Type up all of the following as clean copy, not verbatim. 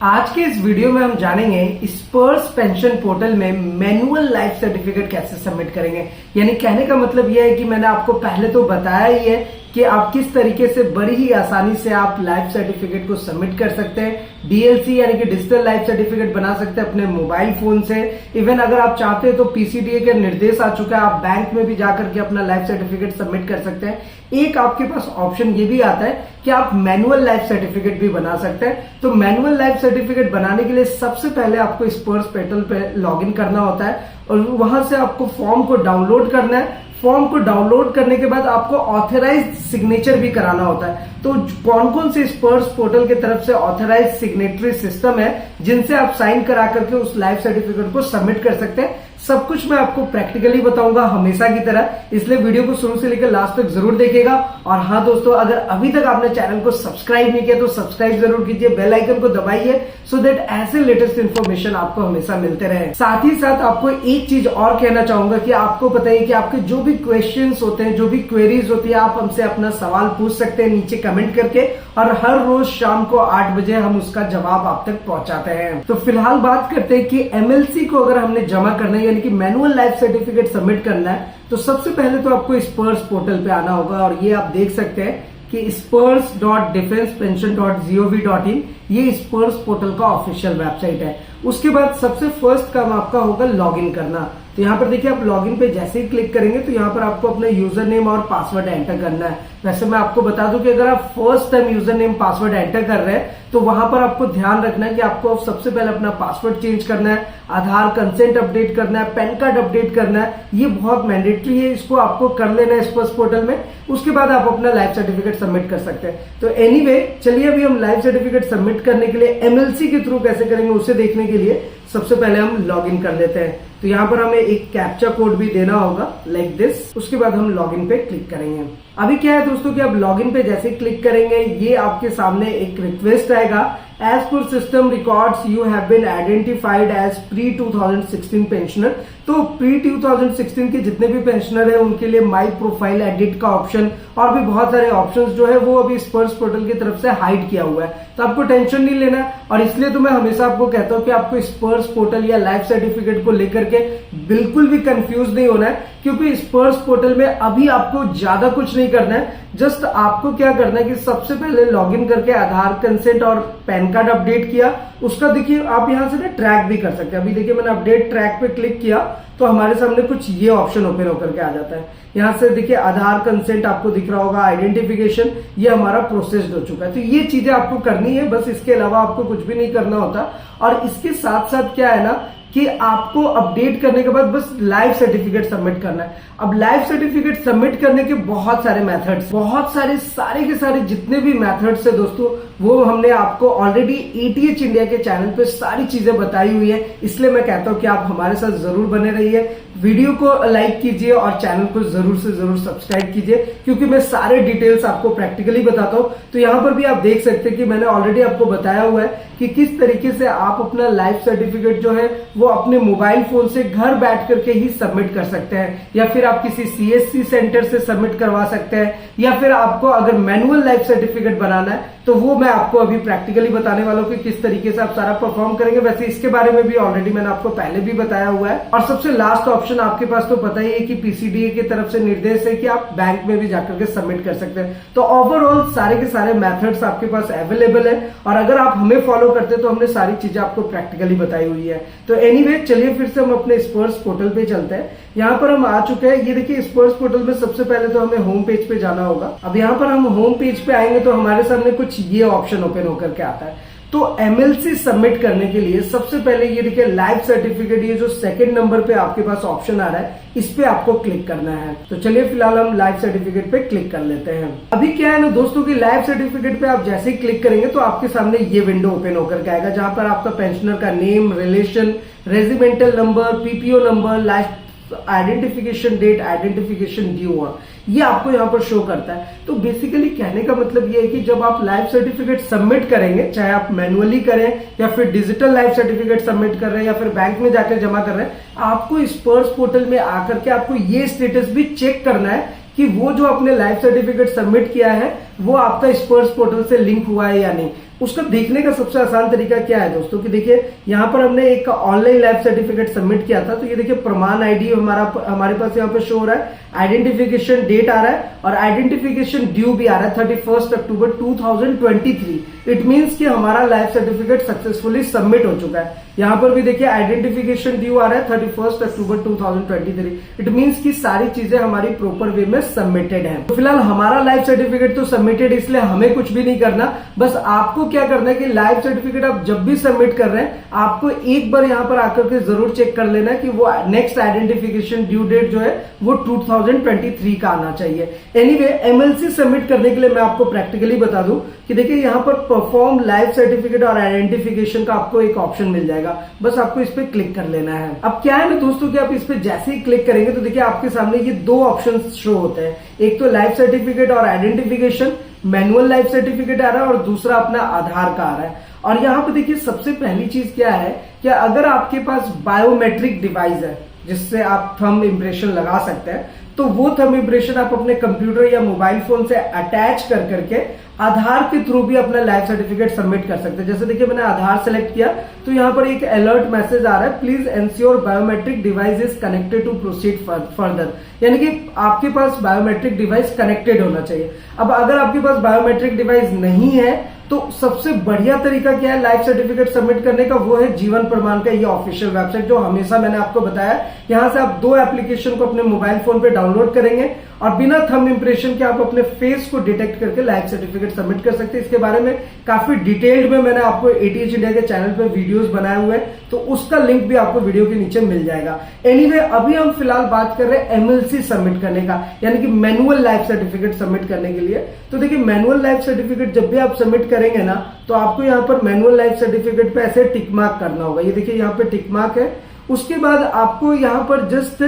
आज के इस वीडियो में हम जानेंगे स्पर्स पेंशन पोर्टल में मैनुअल लाइफ सर्टिफिकेट कैसे सबमिट करेंगे। यानी कहने का मतलब यह है कि मैंने आपको पहले तो बताया ही है कि आप किस तरीके से बड़ी ही आसानी से आप लाइफ सर्टिफिकेट को सबमिट कर सकते हैं। डीएलसी यानी कि डिजिटल लाइफ सर्टिफिकेट बना सकते हैं अपने मोबाइल फोन से। इवन अगर आप चाहते हैं तो पीसीडीए के निर्देश आ चुका है, आप बैंक में भी जाकर के अपना लाइफ सर्टिफिकेट सबमिट कर सकते हैं। एक आपके पास ऑप्शन ये भी आता है कि आप मैनुअल लाइफ सर्टिफिकेट भी बना सकते हैं। तो मैनुअल लाइफ सर्टिफिकेट बनाने के लिए सबसे पहले आपको स्पर्स पोर्टल पे लॉगिन करना होता है और वहां से आपको फॉर्म को डाउनलोड करना है। फॉर्म को डाउनलोड करने के बाद आपको ऑथराइज्ड सिग्नेचर भी कराना होता है। तो कौन कौन से स्पर्स पोर्टल की तरफ से ऑथराइज्ड सिग्नेटरी सिस्टम है जिनसे आप साइन करा करके उस लाइफ सर्टिफिकेट को सबमिट कर सकते हैं, सब कुछ मैं आपको प्रैक्टिकली बताऊंगा हमेशा की तरह, इसलिए वीडियो को शुरू से लेकर लास्ट तक जरूर देखिएगा। और हाँ दोस्तों, अगर अभी तक आपने चैनल को सब्सक्राइब नहीं किया तो सब्सक्राइब जरूर कीजिए, बेल आइकन को दबाइए सो दैट ऐसे लेटेस्ट इन्फॉर्मेशन आपको हमेशा मिलते रहे। साथ ही साथ आपको एक चीज और कहना चाहूंगा कि आपको पता है कि आपके जो भी क्वेश्चंस होते हैं, जो भी क्वेरीज होती है, आप हमसे अपना सवाल पूछ सकते हैं नीचे कमेंट करके, और हर रोज शाम को 8 बजे हम उसका जवाब आप तक पहुंचाते हैं। तो फिलहाल बात करते हैं कि एमएलसी को अगर हमने जमा करना है यानी कि मैनुअल लाइफ सर्टिफिकेट सबमिट करना है, तो सबसे पहले तो आपको स्पर्स पोर्टल पे आना होगा। और ये आप देख सकते हैं कि spurs.defensepension.gov.in ये स्पर्स पोर्टल का ऑफिशियल वेबसाइट है। उसके बाद सबसे फर्स्ट काम आपका होगा लॉगिन करना। तो यहाँ पर देखिए, आप लॉगिन पे जैसे ही क्लिक करेंगे तो यहाँ पर आपको अपना यूजर नेम और पासवर्ड एंटर करना है। वैसे मैं आपको बता दूं कि अगर आप first time user name password enter कर रहे हैं तो वहां पर आपको ध्यान रखना है कि आपको सबसे पहले अपना पासवर्ड चेंज करना है, आधार कंसेंट अपडेट करना है, पैन कार्ड अपडेट करना है। ये बहुत मैंडेटरी है, इसको आपको कर लेना है स्पर्स पोर्टल में। उसके बाद आप अपना लाइफ सर्टिफिकेट सबमिट कर सकते हैं। तो एनीवे, चलिए अभी हम लाइफ सर्टिफिकेट सबमिट करने के लिए एमएलसी के थ्रू कैसे करेंगे उसे देखने के लिए सबसे पहले हम लॉगिन कर लेते हैं। तो यहाँ पर हमें एक कैप्चा कोड भी देना होगा लाइक दिस। उसके बाद हम लॉगिन पे क्लिक करेंगे। अभी क्या है दोस्तों कि आप लॉगिन पे जैसे क्लिक करेंगे ये आपके सामने एक रिक्वेस्ट आएगा, as per system records you have been identified as pre 2016 pensioner. तो प्री 2016 के जितने भी पेंशनर है उनके लिए माई प्रोफाइल एडिट का ऑप्शन और भी बहुत सारे ऑप्शंस जो है वो अभी स्पर्स पोर्टल की तरफ से हाइड किया हुआ है। तो आपको टेंशन नहीं लेना है। और इसलिए तो मैं हमेशा आपको कहता हूं कि आपको स्पर्स पोर्टल या लाइफ सर्टिफिकेट को लेकर के बिल्कुल भी कंफ्यूज नहीं होना है, क्योंकि स्पर्स पोर्टल में अभी आपको ज्यादा कुछ नहीं करना है। जस्ट आपको क्या करना है कि सबसे पहले लॉगिन करके आधार कंसेंट और पैन कार्ड अपडेट किया। उसका देखिए आप यहां से ना ट्रैक भी कर सकते हैं। अभी देखिए मैंने अपडेट ट्रैक पे क्लिक किया तो हमारे सामने कुछ ये ऑप्शन ओपन होकर के आ जाता है। यहां से देखिए आधार कंसेंट आपको दिख रहा होगा, आइडेंटिफिकेशन, ये हमारा प्रोसेस्ड हो चुका है। तो ये चीजें आपको करनी है, बस इसके अलावा आपको कुछ भी नहीं करना होता। और इसके साथ साथ क्या है ना कि आपको अपडेट करने के बाद बस लाइफ सर्टिफिकेट सबमिट करना है। अब लाइफ सर्टिफिकेट सबमिट करने के बहुत सारे मेथड्स, बहुत सारे के सारे जितने भी मेथड्स है दोस्तों, वो हमने आपको ऑलरेडी एटीएच इंडिया के चैनल पे सारी चीजें बताई हुई है। इसलिए मैं कहता हूं कि आप हमारे साथ जरूर बने रहिए, वीडियो को लाइक कीजिए और चैनल को जरूर से जरूर सब्सक्राइब कीजिए, क्योंकि मैं सारे डिटेल्स आपको प्रैक्टिकली बताता हूं। तो यहां पर भी आप देख सकते हैं कि मैंने ऑलरेडी आपको बताया हुआ है कि किस तरीके से आप अपना लाइफ सर्टिफिकेट जो है वो अपने मोबाइल फोन से घर बैठ करके ही सबमिट कर सकते हैं, या फिर आप किसी सीएससी सेंटर से सबमिट करवा सकते हैं, या फिर आपको अगर मैनुअल लाइफ सर्टिफिकेट बनाना है तो वो मैं आपको अभी प्रैक्टिकली बताने वाला हूं कि किस तरीके से आप सारा परफॉर्म करेंगे। वैसे इसके बारे में भी ऑलरेडी मैंने आपको पहले भी बताया हुआ है। और सबसे लास्ट ऑप्शन आपके पास तो पता ही है कि पीसीडीए की तरफ से निर्देश है कि आप बैंक में भी जाकर के सबमिट कर सकते हैं। तो ओवरऑल सारे के सारे मेथड्स आपके पास अवेलेबल है, और अगर आप हमें फॉलो करते हैं तो हमने सारी चीजें आपको प्रैक्टिकली बताई हुई है। तो एनीवे, चलिए फिर से हम अपने स्पर्स पोर्टल पे चलते हैं। यहाँ पर हम आ चुके हैं। ये देखिए स्पर्स पोर्टल में सबसे पहले तो हमें होम पेज पे जाना होगा। अब यहाँ पर हम होम पेज पे आएंगे तो हमारे सामने कुछ ये ऑप्शन ओपन होकर के आता है। तो एमएलसी सबमिट करने के लिए सबसे पहले ये देखिए लाइफ सर्टिफिकेट, ये जो सेकंड नंबर पे आपके पास ऑप्शन आ रहा है, इस पे आपको क्लिक करना है। तो चलिए फिलहाल हम लाइफ सर्टिफिकेट पे क्लिक कर लेते हैं। अभी क्या है ना दोस्तों कि लाइफ सर्टिफिकेट पे आप जैसे ही क्लिक करेंगे तो आपके सामने ये विंडो ओपन होकर के आएगा, जहां पर आपका पेंशनर का name, relation, residential number, PPO number, life identification date, identification due, ये आपको यहाँ पर शो करता है। तो बेसिकली कहने का मतलब ये है कि जब आप लाइफ सर्टिफिकेट सबमिट करेंगे, चाहे आप मैनुअली करें या फिर डिजिटल लाइफ सर्टिफिकेट सबमिट कर रहे हैं या फिर बैंक में जाकर जमा कर रहे हैं, आपको स्पर्स पोर्टल में आकर के आपको ये स्टेटस भी चेक करना है कि वो जो आपने लाइफ सर्टिफिकेट सबमिट किया है वो आपका स्पर्स पोर्टल से लिंक हुआ है या नहीं। उसका देखने का सबसे आसान तरीका क्या है दोस्तों कि देखिए यहाँ पर हमने एक ऑनलाइन लाइफ सर्टिफिकेट सबमिट किया था, तो ये देखिए प्रमाण आईडी हमारे पास यहाँ पे शो हो रहा है, आइडेंटिफिकेशन डेट आ रहा है और आइडेंटिफिकेशन ड्यू भी आ रहा है 31 अक्टूबर 2023। इट मींस कि हमारा लाइफ सर्टिफिकेट सक्सेसफुली सबमिट हो चुका है। यहाँ पर भी देखिए आइडेंटिफिकेशन ड्यू आ रहा है 31 अक्टूबर 2023। इट मींस कि सारी चीजें हमारी प्रॉपर वे में सबमिटेड है। तो फिलहाल हमारा लाइफ सर्टिफिकेट तो सबमिटेड, इसलिए हमें कुछ भी नहीं करना। बस आपको क्या करना है कि लाइफ सर्टिफिकेट आप जब भी सबमिट कर रहे हैं आपको एक बार यहाँ पर आकर के जरूर चेक कर लेना है कि वो नेक्स्ट आइडेंटिफिकेशन ड्यू डेट जो है वो 2023 का आना चाहिए। एनीवे एमएलसी सबमिट करने के लिए मैं आपको प्रैक्टिकली बता दूं कि देखिए यहाँ पर परफॉर्म लाइफ सर्टिफिकेट और आइडेंटिफिकेशन का आपको एक ऑप्शन मिल जाएगा, बस आपको इस पे क्लिक कर लेना है। अब क्या है ना दोस्तों कि आप इस पे जैसे ही क्लिक करेंगे तो देखिए आपके सामने ये दो ऑप्शन शो होते हैं, एक तो लाइफ सर्टिफिकेट और आइडेंटिफिकेशन, मैनुअल लाइफ सर्टिफिकेट आ रहा है और दूसरा अपना आधार का आ रहा है। और यहाँ पे देखिए सबसे पहली चीज क्या है कि अगर आपके पास बायोमेट्रिक डिवाइस है जिससे आप थंब इम्प्रेशन लगा सकते हैं, तो वो थंब इम्प्रेशन आप अपने कंप्यूटर या मोबाइल फोन से अटैच कर करके आधार के थ्रू भी अपना लाइफ सर्टिफिकेट सबमिट कर सकते हैं। जैसे देखिए मैंने आधार सेलेक्ट किया तो यहाँ पर एक अलर्ट मैसेज आ रहा है, please ensure biometric device is connected to proceed further, यानी कि आपके पास बायोमेट्रिक डिवाइस कनेक्टेड होना चाहिए। अब अगर आपके पास बायोमेट्रिक डिवाइस नहीं है तो सबसे बढ़िया तरीका क्या है लाइफ सर्टिफिकेट सबमिट करने का, वो है जीवन प्रमाण का ये ऑफिशियल वेबसाइट, जो हमेशा मैंने आपको बताया। यहां से आप दो एप्लीकेशन को अपने मोबाइल फोन पे डाउनलोड करेंगे और बिना थंब इम्प्रेशन के आप अपने फेस को डिटेक्ट करके लाइफ सर्टिफिकेट सबमिट कर सकते हैं। इसके बारे में काफी डिटेल्ड में मैंने आपको एटीएच इंडिया के चैनल पे वीडियोस बनाए हुए हैं, तो उसका लिंक भी आपको वीडियो के नीचे मिल जाएगा। एनीवे अभी हम फिलहाल बात कर रहे हैं एमएलसी सबमिट करने का, यानी कि मैनुअल लाइफ सर्टिफिकेट सबमिट करने के लिए। तो देखिए मैनुअल लाइफ सर्टिफिकेट जब भी आप सबमिट करेंगे ना तो आपको यहाँ पर मैनुअल लाइफ सर्टिफिकेट पे ऐसे टिक मार्क करना होगा। ये देखिए यहाँ पे टिक मार्क है। उसके बाद आपको यहाँ पर जस्ट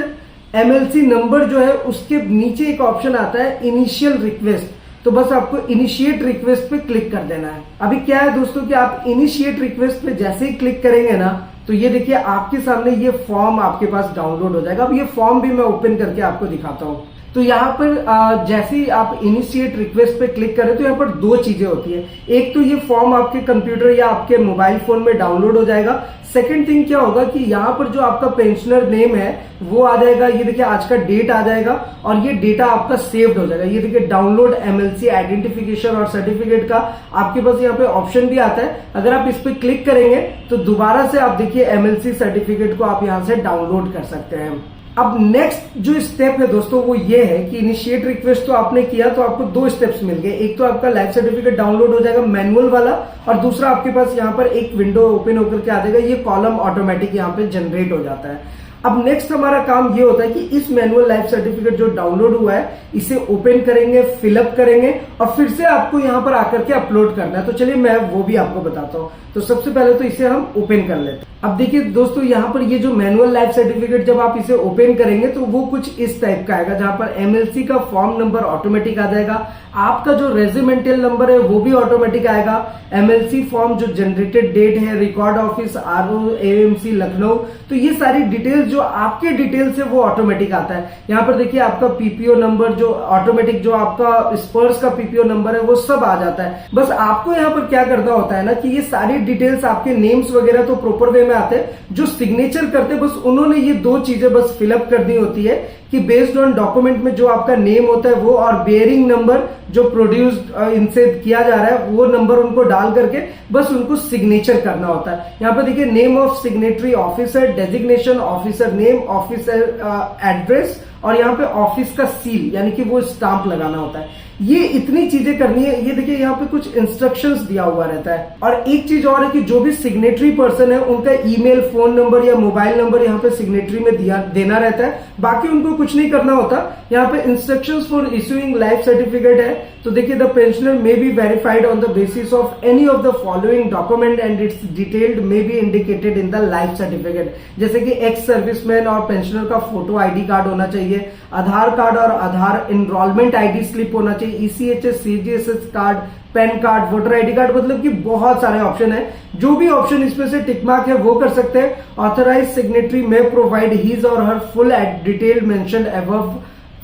एमएलसी नंबर जो है उसके नीचे एक ऑप्शन आता है इनिशियल रिक्वेस्ट, तो बस आपको इनिशिएट रिक्वेस्ट पे क्लिक कर देना है। अभी क्या है दोस्तों कि आप इनिशिएट रिक्वेस्ट पे जैसे ही क्लिक करेंगे ना तो ये देखिए आपके सामने ये फॉर्म आपके पास डाउनलोड हो जाएगा। अब ये फॉर्म भी मैं ओपन करके आपको दिखाता हूँ। तो यहाँ पर जैसे ही आप इनिशिएट रिक्वेस्ट पे क्लिक करें तो यहाँ पर दो चीजें होती है, एक तो ये फॉर्म आपके कंप्यूटर या आपके मोबाइल फोन में डाउनलोड हो जाएगा। सेकंड थिंग क्या होगा कि यहाँ पर जो आपका पेंशनर नेम है वो आ जाएगा, ये देखिए आज का डेट आ जाएगा और ये डेटा आपका सेव्ड हो जाएगा। ये देखिए डाउनलोड एमएलसी आइडेंटिफिकेशन और सर्टिफिकेट का आपके पास यहाँ पे ऑप्शन भी आता है। अगर आप इस पे क्लिक करेंगे तो दोबारा से आप देखिए एमएलसी सर्टिफिकेट को आप यहाँ से डाउनलोड कर सकते हैं। अब नेक्स्ट जो स्टेप है दोस्तों वो ये है कि इनिशिएट रिक्वेस्ट तो आपने किया तो आपको दो स्टेप्स मिल गए, एक तो आपका लाइफ सर्टिफिकेट डाउनलोड हो जाएगा मैनुअल वाला और दूसरा आपके पास यहाँ पर एक विंडो ओपन होकर के आ जाएगा, ये कॉलम ऑटोमेटिक यहाँ पे जनरेट हो जाता है। अब नेक्स्ट हमारा काम ये होता है कि इस मैनुअल लाइफ सर्टिफिकेट जो डाउनलोड हुआ है इसे ओपन करेंगे, फिलअप करेंगे और फिर से आपको यहाँ पर आकर के अपलोड करना है। तो चलिए मैं वो भी आपको बताता हूँ। तो सबसे पहले तो इसे हम ओपन कर लेते हैं। अब देखिए दोस्तों यहाँ पर ये जो मैनुअल लाइफ सर्टिफिकेट जब आप इसे ओपन करेंगे तो वो कुछ इस टाइप का आएगा, जहां पर एमएलसी का फॉर्म नंबर ऑटोमेटिक आ जाएगा, आपका जो रेजिमेंटल नंबर है वो भी ऑटोमेटिक आएगा, एमएलसी फॉर्म जो जनरेटेड डेट है, record office RO AMC Lucknow, तो ये सारी डिटेल्स जो आपके डिटेल्स है वो ऑटोमेटिक आता है। यहाँ पर देखिए आपका पीपीओ नंबर जो ऑटोमेटिक जो आपका स्पर्स का पीपीओ नंबर है वो सब आ जाता है। बस आपको यहाँ पर क्या करना होता है ना कि ये सारी डिटेल्स आपके नेम्स वगैरह तो प्रॉपर वे में आते हैं, जो सिग्नेचर करते बस उन्होंने ये दो चीजें बस फिलअप करनी होती है कि बेस्ड ऑन डॉक्यूमेंट में जो आपका नेम होता है वो और बेयरिंग नंबर जो प्रोड्यूस्ड इनसे किया जा रहा है वो नंबर उनको डाल करके बस उनको सिग्नेचर करना होता है। यहाँ पर देखिए name of signatory officer, designation officer name, officer address और यहाँ पे ऑफिस का सील यानी कि वो स्टाम्प लगाना होता है। ये इतनी चीजें करनी है। ये देखिए यहाँ पे कुछ इंस्ट्रक्शंस दिया हुआ रहता है। और एक चीज और है कि जो भी सिग्नेटरी पर्सन है उनका ईमेल, फोन नंबर या मोबाइल नंबर यहाँ पे सिग्नेटरी में देना रहता है, बाकी उनको कुछ नहीं करना होता। यहाँ पे instructions for issuing life certificate है। तो देखिए the pensioner may be verified on the basis of any of the following document and it's detailed may be indicated in the life certificate, जैसे कि एक्स सर्विसमैन और pensioner का photo ID card होना चाहिए, आधार card और आधार enrolment ID slip होना चाहिए, ECHS, CGSS card, PAN card, voter ID card, मतलब कि बहुत सारे ऑप्शन है। जो भी ऑप्शन इसमें से टिक मार्क है वो कर सकते हैं। ऑथराइज सिग्नेटरी में प्रोवाइड हिज और her full detail mention above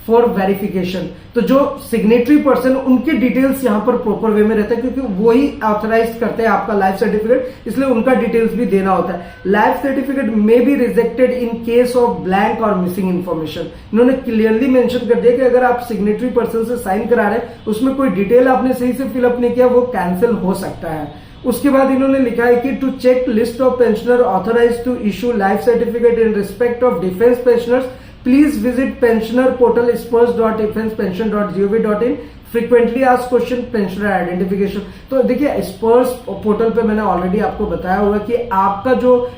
for verification. तो जो सिग्नेटरी पर्सन उनके डिटेल्स यहाँ पर प्रॉपर वे में रहता है, क्योंकि वो ही ऑथराइज करते हैं आपका लाइफ सर्टिफिकेट, इसलिए उनका डिटेल्स भी देना होता है। Life certificate may be rejected in case of blank और मिसिंग इन्फॉर्मेशन। इन्होंने क्लियरली मेंशन कर दिया कि अगर आप सिग्नेटरी पर्सन से साइन करा रहे हैं, उसमें कोई डिटेल आपने सही से फिलअप नहीं किया, वो कैंसिल हो सकता है। उसके बाद इन्होंने लिखा है कि to check list of pensioner authorise to issue life certificate in respect of defence pensioners, please visit pensioner portal spurs.defensepension.gov.in, frequently asked question pensioner identification. तो देखिए स्पर्स पोर्टल पे मैंने ऑलरेडी आपको बताया हुआ कि आपका जो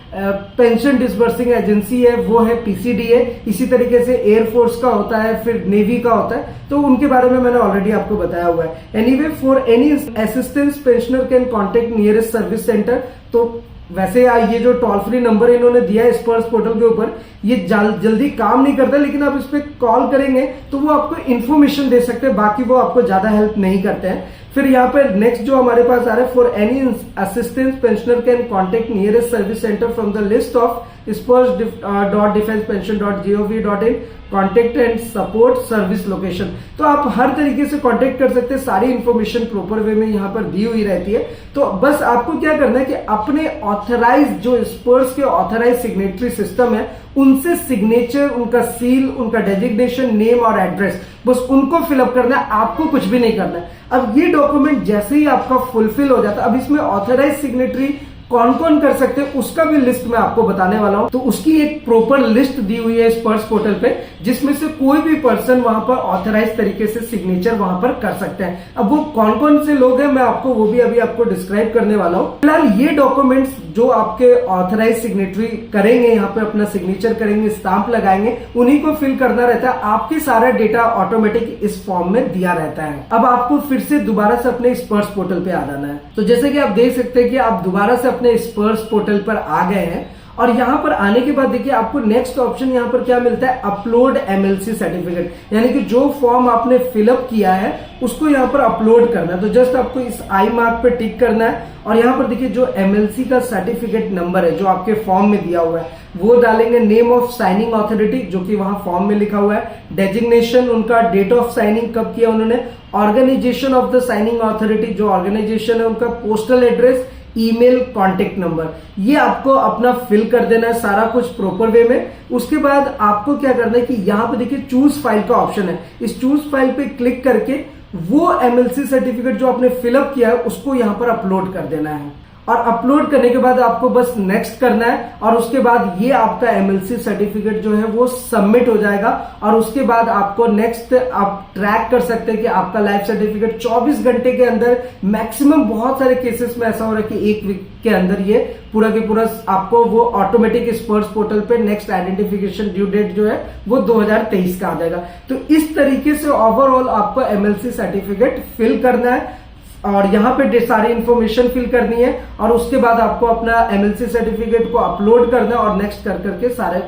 पेंशन डिसबर्सिंग एजेंसी है वो है पीसीडीए, इसी तरीके से एयरफोर्स का होता है, फिर नेवी का होता है, तो उनके बारे में मैंने ऑलरेडी आपको बताया हुआ है। Anyway for any assistance pensioner can contact nearest service centre. तो वैसे ये जो टोल फ्री नंबर इन्होंने दिया है स्पर्स पोर्टल के ऊपर, ये जल्दी काम नहीं करता, लेकिन आप इस पे कॉल करेंगे तो वो आपको इन्फॉर्मेशन दे सकते हैं, बाकी वो आपको ज्यादा हेल्प नहीं करते हैं। फिर यहाँ पर नेक्स्ट जो हमारे पास आ रहा है, for any assistance pensioner can contact nearest service centre from the list of spurs.defensepension.gov.in, contact and support service location. तो आप हर तरीके से कॉन्टेक्ट कर सकते हैं, सारी इंफॉर्मेशन प्रॉपर वे में यहाँ पर दी हुई रहती है। तो बस आपको क्या करना है कि अपने ऑथराइज जो स्पर्स के ऑथराइज सिग्नेटरी सिस्टम है, उनसे सिग्नेचर, उनका सील, उनका डेजिग्नेशन, नेम और एड्रेस, बस उनको फिलअप करना है, आपको कुछ भी नहीं करना है। अब ये डॉक्यूमेंट जैसे ही आपका फुलफिल हो जाता है, अब इसमें ऑथराइज सिग्नेटरी कौन कौन कर सकते हैं उसका भी लिस्ट मैं आपको बताने वाला हूं। तो उसकी एक प्रॉपर लिस्ट दी हुई है स्पर्स पोर्टल पे, जिसमें से कोई भी पर्सन वहां पर ऑथराइज तरीके से सिग्नेचर वहां पर कर सकते हैं। अब वो कौन कौन से लोग हैं मैं आपको वो भी अभी आपको डिस्क्राइब करने वाला हूं। फिलहाल ये डॉक्यूमेंट्स जो आपके ऑथराइज सिग्नेटरी करेंगे, यहाँ पे अपना सिग्नेचर करेंगे, स्टाम्प लगाएंगे, उन्हीं को फिल करना रहता है। आपके सारा डेटा ऑटोमेटिक इस फॉर्म में दिया रहता है। अब आपको फिर से दोबारा से अपने स्पर्स पोर्टल पे आ जाना है। तो जैसे कि आप देख सकते हैं कि आप दोबारा से अपने स्पर्स पोर्टल पर आ गए हैं, और यहां पर आने के बाद देखिए आपको नेक्स्ट ऑप्शन यहां पर क्या मिलता है, अपलोड एमएलसी सर्टिफिकेट, यानी कि जो फॉर्म आपने फिलअप किया है उसको यहां पर अपलोड करना है। तो जस्ट आपको इस आई मार्क पे टिक करना है, और यहां पर देखिए जो एमएलसी का सर्टिफिकेट नंबर है जो आपके फॉर्म में दिया हुआ है वो डालेंगे, नेम ऑफ साइनिंग अथॉरिटी जो कि वहां फॉर्म में लिखा हुआ है, डेजिग्नेशन उनका, डेट ऑफ साइनिंग कब किया उन्होंने, organisation of the signing authority जो ऑर्गेनाइजेशन है उनका, postal address, email, contact number, ये आपको अपना फिल कर देना है सारा कुछ प्रॉपर वे में। उसके बाद आपको क्या करना है कि यहां पे देखिए चूज फाइल का ऑप्शन है, इस चूज फाइल पे क्लिक करके वो एमएलसी सर्टिफिकेट जो आपने फिलअप किया है उसको यहां पर अपलोड कर देना है। और अपलोड करने के बाद आपको बस नेक्स्ट करना है, और उसके बाद ये आपका एमएलसी सर्टिफिकेट जो है वो सबमिट हो जाएगा। और उसके बाद आपको नेक्स्ट आप ट्रैक कर सकते हैं कि आपका लाइफ सर्टिफिकेट 24 घंटे के अंदर, मैक्सिमम बहुत सारे केसेस में ऐसा हो रहा है कि एक वीक के अंदर ये पूरा के पूरा आपको वो ऑटोमेटिक स्पर्स पोर्टल पे नेक्स्ट आइडेंटिफिकेशन ड्यू डेट जो है वो 2023 का आ जाएगा। तो इस तरीके से ओवरऑल आपको एमएलसी सर्टिफिकेट फिल करना है, और यहाँ पे सारी इंफॉर्मेशन फिल करनी है, और उसके बाद आपको अपना एमएलसी सर्टिफिकेट को अपलोड करना है और नेक्स्ट कर करके सारे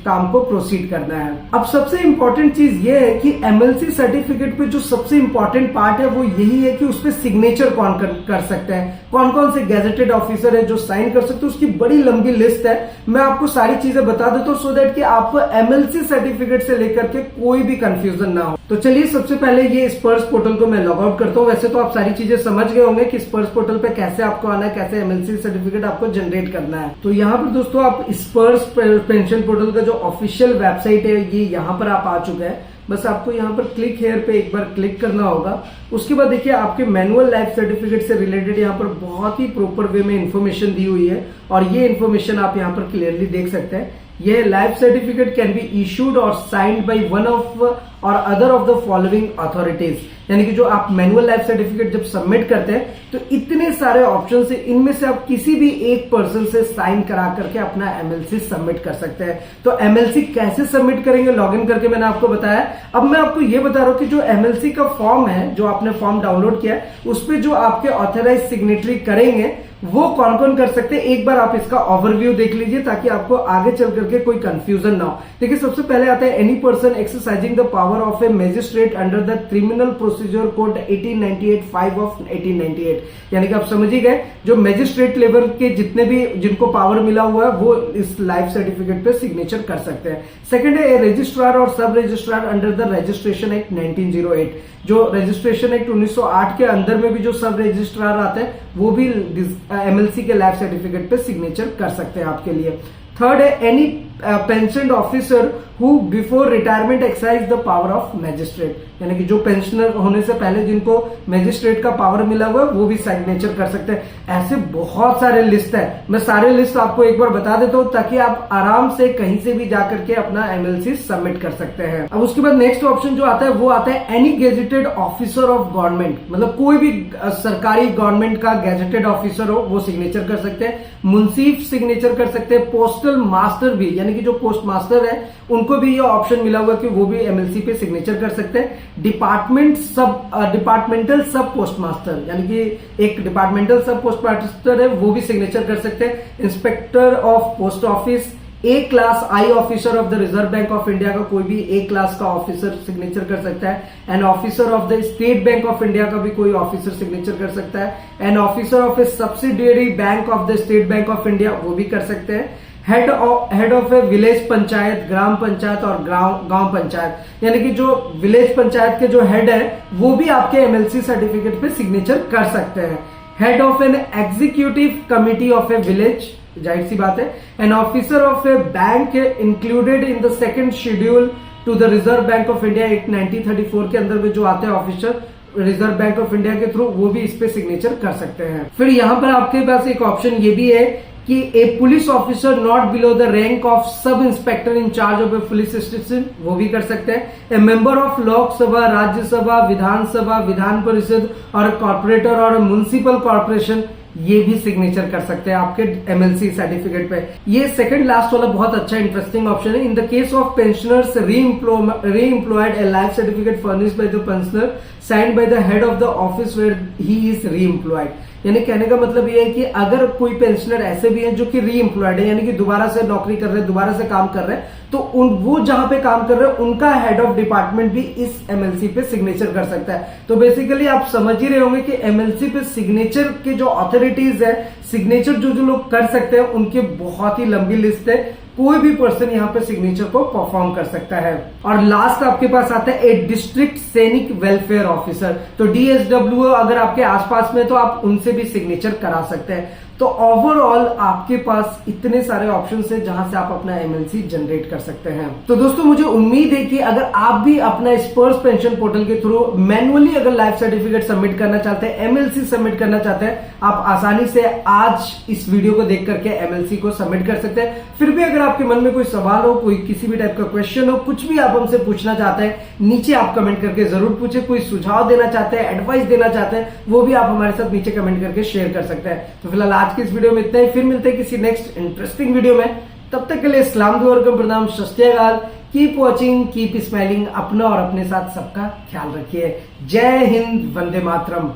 काम को प्रोसीड करना है। अब सबसे इंपॉर्टेंट चीज ये है कि एमएलसी सर्टिफिकेट पे जो सबसे इंपॉर्टेंट पार्ट है वो यही है कि उस पर सिग्नेचर कौन कर सकते हैं, कौन कौन से गैजेटेड ऑफिसर है जो साइन कर सकते हैं, उसकी बड़ी लंबी लिस्ट है। मैं आपको सारी चीजें बता देता हूँ सो दैट कि आपको एमएलसी सर्टिफिकेट से लेकर के कोई भी कंफ्यूजन ना हो। तो चलिए सबसे पहले ये स्पर्स पोर्टल को मैं लॉग आउट करता हूँ। वैसे तो आप सारी चीजें समझ गए होंगे कि स्पर्स पोर्टल पे कैसे आपको आना है, कैसे एमएलसी सर्टिफिकेट आपको जनरेट करना है। तो यहाँ पर दोस्तों आप स्पर्स पेंशन पोर्टल का जो ऑफिशियल वेबसाइट है ये यहाँ पर आप आ चुके हैं। बस आपको यहाँ पर क्लिक हेयर पे एक बार क्लिक करना होगा। उसके बाद देखिए आपके मैनुअल लाइफ सर्टिफिकेट से रिलेटेड यहाँ पर बहुत ही प्रॉपर वे में इंफॉर्मेशन दी हुई है, और ये इंफॉर्मेशन आप यहाँ पर क्लियरली देख सकते हैं। यह life certificate can be issued और साइंड बाय वन ऑफ और other of the following authorities, यानी कि जो आप मैनुअल लाइफ सर्टिफिकेट जब सबमिट करते हैं तो इतने सारे ऑप्शन है, इनमें से आप किसी भी एक पर्सन से साइन करा करके अपना एमएलसी सबमिट कर सकते हैं। तो एमएलसी कैसे सबमिट करेंगे, लॉगिन करके मैंने आपको बताया। अब मैं आपको ये बता रहा हूं कि जो एमएलसी का फॉर्म है, जो आपने फॉर्म डाउनलोड किया है, उस पर जो आपके ऑथराइज सिग्नेटरी करेंगे वो कौन कौन कर सकते हैं एक बार आप इसका ओवरव्यू देख लीजिए ताकि आपको आगे चल करके कोई कंफ्यूजन ना हो। देखिए सबसे पहले आता है any person exercising the power of A magistrate under the criminal procedure code 1898 of 1898, यानी कि आप समझ ही गए जो मैजिस्ट्रेट लेवल के जितने भी जिनको पावर मिला हुआ है वो इस लाइफ सर्टिफिकेट पे सिग्नेचर कर सकते हैं। सेकंड है रजिस्ट्रार और सब registrar under the registration act 1908, जो रजिस्ट्रेशन एक्ट 1908 के अंदर में भी जो सब रजिस्ट्रार आते हैं वो भी एमएलसी के लाइफ सर्टिफिकेट पे सिग्नेचर कर सकते हैं आपके लिए। थर्ड है any pension officer who before retirement exercise the power of magistrate, यानी कि जो पेंशनर होने से पहले जिनको मैजिस्ट्रेट का पावर मिला हुआ है वो भी सिग्नेचर कर सकते हैं। ऐसे बहुत सारे लिस्ट है, मैं सारे लिस्ट आपको एक बार बता देता हूं ताकि आप आराम से कहीं से भी जाकर के अपना एमएलसी सबमिट कर सकते हैं। अब उसके बाद नेक्स्ट ऑप्शन जो आता है वो आता है any gazetted officer of government, मतलब कोई भी सरकारी गवर्नमेंट का गेजेटेड ऑफिसर हो वो सिग्नेचर कर सकते हैं। मुंसीफ सिग्नेचर कर सकते हैं, पोस्टल मास्टर भी, यानी कि जो पोस्ट मास्टर है उनको भी ये ऑप्शन मिला हुआ है कि वो भी एमएलसी पे सिग्नेचर कर सकते हैं। डिपार्टमेंटल सब पोस्ट मास्टर, यानी कि एक डिपार्टमेंटल सब पोस्ट मास्टर है वो भी सिग्नेचर कर सकते हैं। Inspector of post office, A class I officer of the Reserve Bank of India का कोई भी ए क्लास का ऑफिसर सिग्नेचर कर सकता है। An officer of the State Bank of India का भी कोई ऑफिसर सिग्नेचर कर सकता है। An officer of a subsidiary bank of the State Bank of India वो भी कर सकते हैं। Head of a village panchayat, gram panchayat और गांव पंचायत, यानी कि जो विलेज पंचायत के जो हेड है वो भी आपके एमएलसी सर्टिफिकेट पे सिग्नेचर कर सकते हैं। Head of an executive committee of a village, जाहिर सी बात है। An officer of a bank included in the second schedule to the Reserve Bank of India Act 1934 के अंदर में जो आते हैं officer Reserve Bank of India के थ्रू वो भी इस पे सिग्नेचर कर सकते हैं। फिर यहां पर आपके पास एक ऑप्शन ये भी है कि a police officer not below the rank of sub inspector in charge of a police station वो भी कर सकते हैं। A member of Lok Sabha, Rajya Sabha, Vidhan Sabha, Vidhan Parishad और कॉर्पोरेटर और म्युनिसिपल कॉर्पोरेशन ये भी सिग्नेचर कर सकते हैं आपके एमएलसी सर्टिफिकेट पे। ये सेकंड लास्ट वाला बहुत अच्छा इंटरेस्टिंग ऑप्शन है। In the case of pensioners re employed a life certificate furnished by the pensioner signed by the head of the office where he is re employed, यानी कहने का मतलब ये है कि अगर कोई पेंशनर ऐसे भी हैं जो कि री एम्प्लॉयड है, यानी कि दोबारा से नौकरी कर रहे हैं, दोबारा से काम कर रहे हैं, तो वो जहां पे काम कर रहे हैं उनका हेड ऑफ डिपार्टमेंट भी इस एमएलसी पे सिग्नेचर कर सकता है। तो बेसिकली आप समझ ही रहे होंगे कि एमएलसी पे सिग्नेचर के जो अथॉरिटीज है, सिग्नेचर जो लोग कर सकते हैं उनकी बहुत ही लंबी लिस्ट है। कोई भी पर्सन यहाँ पे सिग्नेचर को परफॉर्म कर सकता है। और लास्ट आपके पास आता है ए डिस्ट्रिक्ट सैनिक वेलफेयर ऑफिसर, तो डीएसडब्ल्यू अगर आपके आसपास में तो आप उनसे भी सिग्नेचर करा सकते हैं। तो ओवरऑल आपके पास इतने सारे ऑप्शंस हैं जहां से आप अपना एमएलसी जनरेट कर सकते हैं। तो दोस्तों मुझे उम्मीद है कि अगर आप भी अपना स्पर्श पेंशन पोर्टल के थ्रू मैनुअली अगर लाइफ सर्टिफिकेट सबमिट करना चाहते हैं, एमएलसी सबमिट करना चाहते हैं, आप आसानी से आज इस वीडियो को देख करके एमएलसी को सबमिट कर सकते हैं। फिर भी अगर आपके मन में कोई सवाल हो, कोई किसी भी टाइप का क्वेश्चन हो, कुछ भी आप हमसे पूछना चाहते हैं, नीचे आप कमेंट करके जरूर पूछे। कोई सुझाव देना चाहते हैं, एडवाइस देना चाहते हैं, वो भी आप हमारे साथ नीचे कमेंट करके शेयर कर सकते हैं। तो फिलहाल आज की इस वीडियो में इतना ही, फिर मिलते हैं किसी नेक्स्ट इंटरेस्टिंग वीडियो में। तब तक के लिए इस्लाम दुआ प्रणाम, सत श्री अकाल, कीप वॉचिंग, कीप स्माइलिंग, अपना और अपने साथ सबका ख्याल रखिए। जय हिंद, वंदे मातरम।